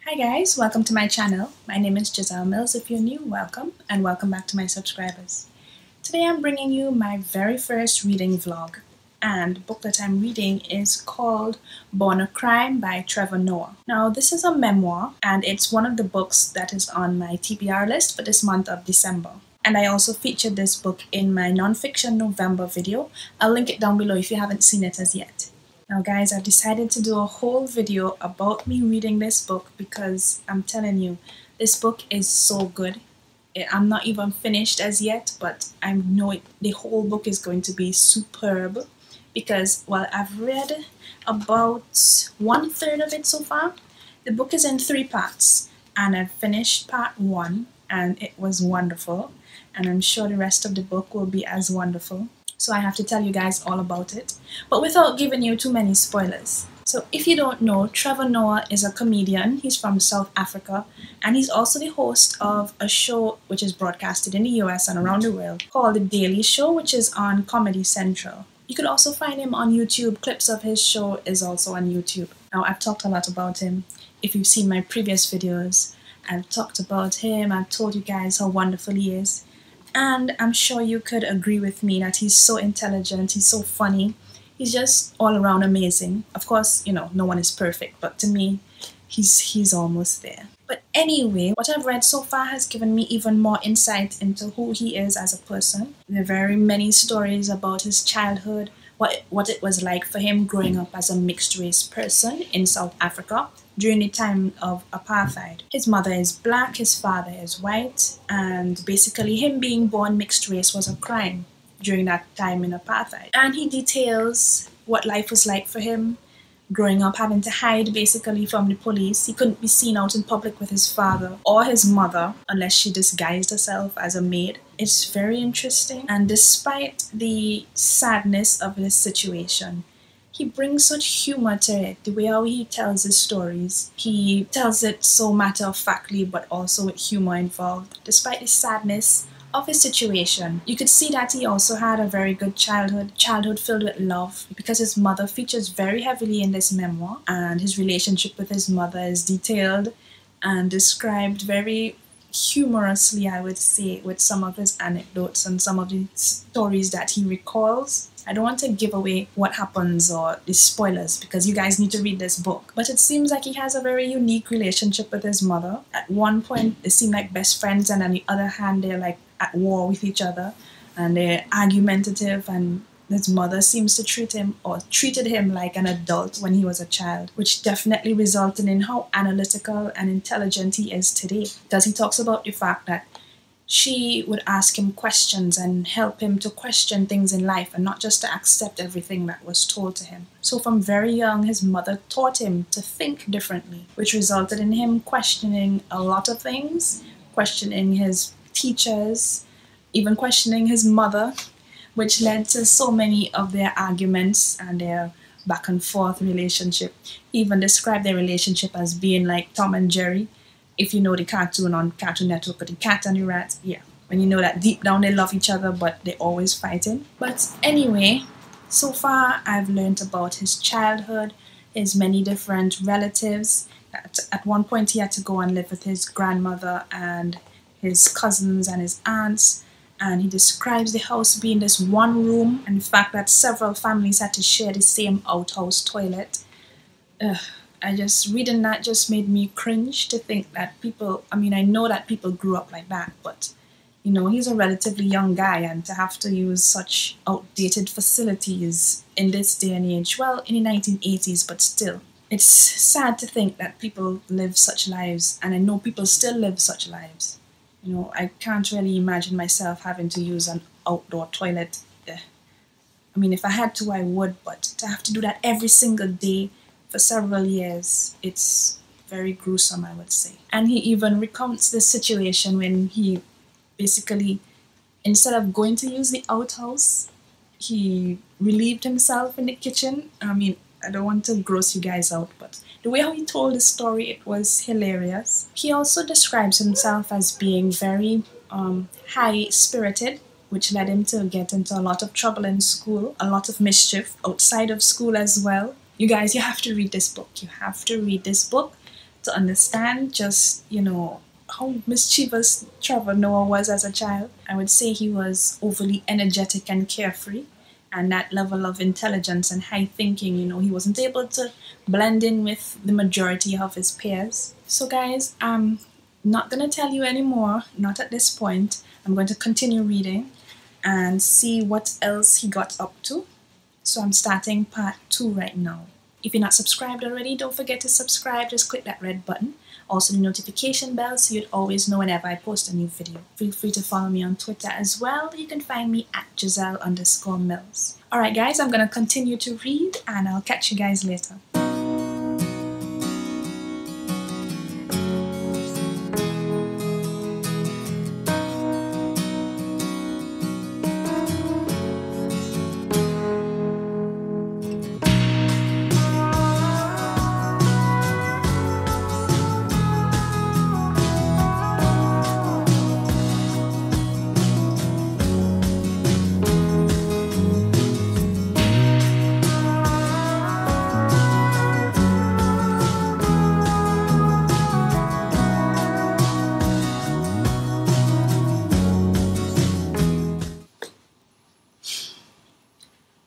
Hi guys, welcome to my channel. My name is Giselle Mills. If you're new, welcome, and welcome back to my subscribers. Today I'm bringing you my very first reading vlog, and the book that I'm reading is called Born a Crime by Trevor Noah. Now this is a memoir, and it's one of the books that is on my TBR list for this month of December. And I also featured this book in my nonfiction November video. I'll link it down below if you haven't seen it as yet. Now guys, I've decided to do a whole video about me reading this book because I'm telling you, this book is so good. I'm not even finished as yet, but I know the whole book is going to be superb because, well, I've read about 1/3 of it so far. The book is in 3 parts and I've finished part 1 and it was wonderful, and I'm sure the rest of the book will be as wonderful. So I have to tell you guys all about it, but without giving you too many spoilers. So if you don't know, Trevor Noah is a comedian. He's from South Africa, and he's also the host of a show which is broadcasted in the US and around the world called The Daily Show, which is on Comedy Central. You could also find him on YouTube. Clips of his show is also on YouTube. Now I've talked a lot about him. If you've seen my previous videos, I've talked about him. I've told you guys how wonderful he is. And I'm sure you could agree with me that he's so intelligent, he's so funny, he's just all around amazing. Of course, you know, no one is perfect, but to me, he's almost there. But anyway, what I've read so far has given me even more insight into who he is as a person. There are very many stories about his childhood, what it was like for him growing up as a mixed race person in South Africa during the time of apartheid. His mother is black, his father is white, and basically him being born mixed race was a crime during that time in apartheid. And he details what life was like for him growing up, having to hide basically from the police. He couldn't be seen out in public with his father or his mother unless she disguised herself as a maid. It's very interesting, and despite the sadness of this situation, he brings such humor to it. The way how he tells his stories, he tells it so matter-of-factly but also with humor involved. Despite the sadness of his situation, you could see that he also had a very good childhood filled with love, because his mother features very heavily in this memoir, and his relationship with his mother is detailed and described very humorously, I would say, with some of his anecdotes and some of the stories that he recalls. I don't want to give away what happens or the spoilers because you guys need to read this book. But it seems like he has a very unique relationship with his mother. At one point, they seem like best friends, and on the other hand, they're like at war with each other, and they're argumentative, and his mother seems to treated him like an adult when he was a child, which definitely resulted in how analytical and intelligent he is today. Because he talks about the fact that she would ask him questions and help him to question things in life and not just to accept everything that was told to him. So from very young, his mother taught him to think differently, which resulted in him questioning a lot of things, questioning his teachers, even questioning his mother, which led to so many of their arguments and their back and forth relationship. He even described their relationship as being like Tom and Jerry. If you know the cartoon on Cartoon Network, with the cat and the rat, yeah. When you know that deep down they love each other, but they're always fighting. But anyway, so far I've learned about his childhood, his many different relatives. At one point he had to go and live with his grandmother and his cousins and his aunts. And he describes the house being this one room, and the fact that several families had to share the same outhouse toilet. Reading that just made me cringe to think that people, I mean, I know that people grew up like that, but, you know, he's a relatively young guy, and to have to use such outdated facilities in this day and age, well, in the 1980s, but still. It's sad to think that people live such lives, and I know people still live such lives. You know, I can't really imagine myself having to use an outdoor toilet. I mean, if I had to, I would, but to have to do that every single day for several years, it's very gruesome, I would say. And he even recounts this situation when he basically, instead of going to use the outhouse, he relieved himself in the kitchen. I mean, I don't want to gross you guys out, but the way how he told the story, it was hilarious. He also describes himself as being very high-spirited, which led him to get into a lot of trouble in school, a lot of mischief outside of school as well. You guys, you have to read this book. You have to read this book. to understand just, how mischievous Trevor Noah was as a child. I would say he was overly energetic and carefree, and that level of intelligence and high thinking, he wasn't able to blend in with the majority of his peers. So guys, I'm not going to tell you anymore, not at this point. I'm going to continue reading and see what else he got up to. So I'm starting part 2 right now. If you're not subscribed already, don't forget to subscribe. Just click that red button. Also the notification bell so you'd always know whenever I post a new video. Feel free to follow me on Twitter as well. You can find me at Giselle_Mills. Alright guys, I'm going to continue to read and I'll catch you guys later.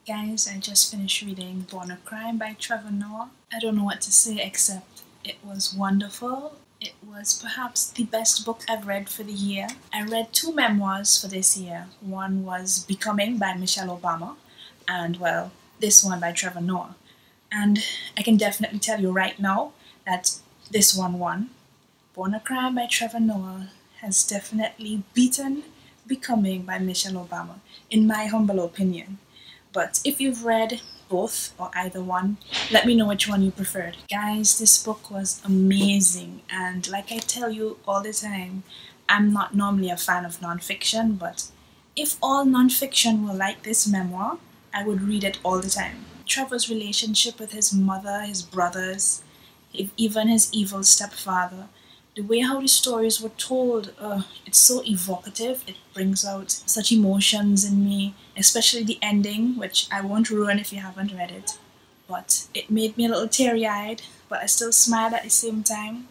Guys, I just finished reading Born a Crime by Trevor Noah. I don't know what to say except it was wonderful. It was perhaps the best book I've read for the year. I read 2 memoirs for this year. One was Becoming by Michelle Obama and, well, this one by Trevor Noah. And I can definitely tell you right now that this one won. Born a Crime by Trevor Noah has definitely beaten Becoming by Michelle Obama, in my humble opinion. But if you've read both or either one, let me know which one you preferred. Guys, this book was amazing, and like I tell you all the time, I'm not normally a fan of nonfiction, but if all nonfiction were like this memoir, I would read it all the time. Trevor's relationship with his mother, his brothers, even his evil stepfather, the way how the stories were told, it's so evocative. It brings out such emotions in me, especially the ending, which I won't ruin if you haven't read it. But it made me a little teary-eyed, but I still smiled at the same time.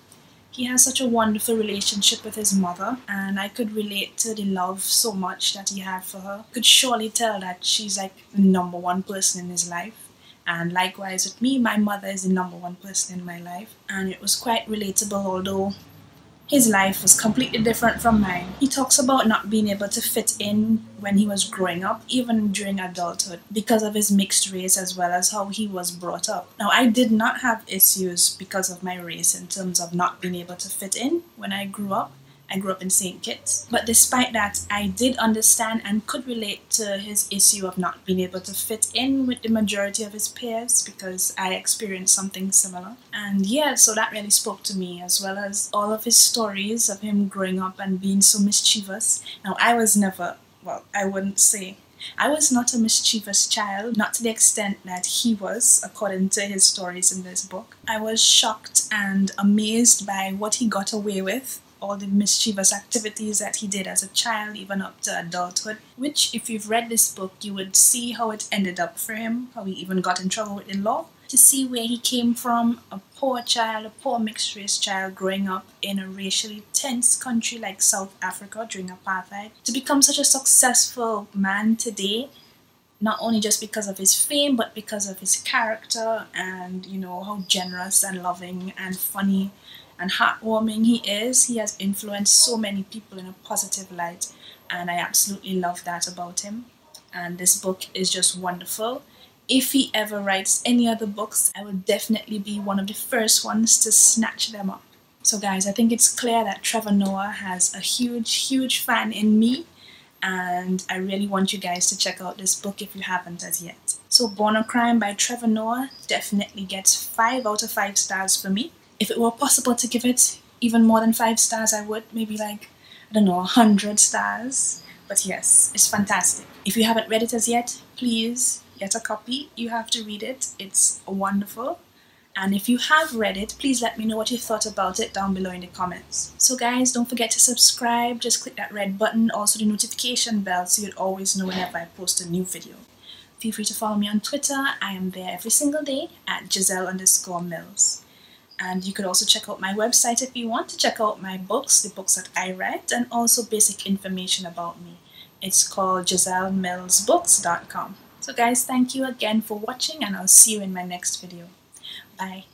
He has such a wonderful relationship with his mother, and I could relate to the love so much that he had for her. I could surely tell that she's like the #1 person in his life. And likewise with me, my mother is the #1 person in my life. And it was quite relatable, although his life was completely different from mine. He talks about not being able to fit in when he was growing up, even during adulthood, because of his mixed race as well as how he was brought up. Now, I did not have issues because of my race in terms of not being able to fit in when I grew up. I grew up in St. Kitts. But despite that, I did understand and could relate to his issue of not being able to fit in with the majority of his peers because I experienced something similar. And yeah, so that really spoke to me, as well as all of his stories of him growing up and being so mischievous. Now, I was never, well, I wouldn't say, I was not a mischievous child, not to the extent that he was, according to his stories in this book. I was shocked and amazed by what he got away with, all the mischievous activities that he did as a child, even up to adulthood, which if you've read this book, you would see how it ended up for him, how he even got in trouble with the law, to see where he came from, a poor child, a poor mixed race child growing up in a racially tense country like South Africa during apartheid, to become such a successful man today, not only just because of his fame, but because of his character and, you know, how generous and loving and funny and heartwarming he is. He has influenced so many people in a positive light, and I absolutely love that about him. And this book is just wonderful. If he ever writes any other books, I will definitely be one of the first ones to snatch them up. So guys, I think it's clear that Trevor Noah has a huge fan in me, and I really want you guys to check out this book if you haven't as yet. So Born a Crime by Trevor Noah definitely gets 5 out of 5 stars for me. If it were possible to give it even more than 5 stars, I would. Maybe like, I don't know, 100 stars. But yes, it's fantastic. If you haven't read it as yet, please get a copy. You have to read it. It's wonderful. And if you have read it, please let me know what you thought about it down below in the comments. So guys, don't forget to subscribe. Just click that red button, also the notification bell, so you'll always know whenever I post a new video. Feel free to follow me on Twitter. I am there every single day at Giselle_Mills. And you could also check out my website if you want to check out my books, the books that I write, and also basic information about me. It's called GiselleMillsBooks.com. So guys, thank you again for watching, and I'll see you in my next video. Bye.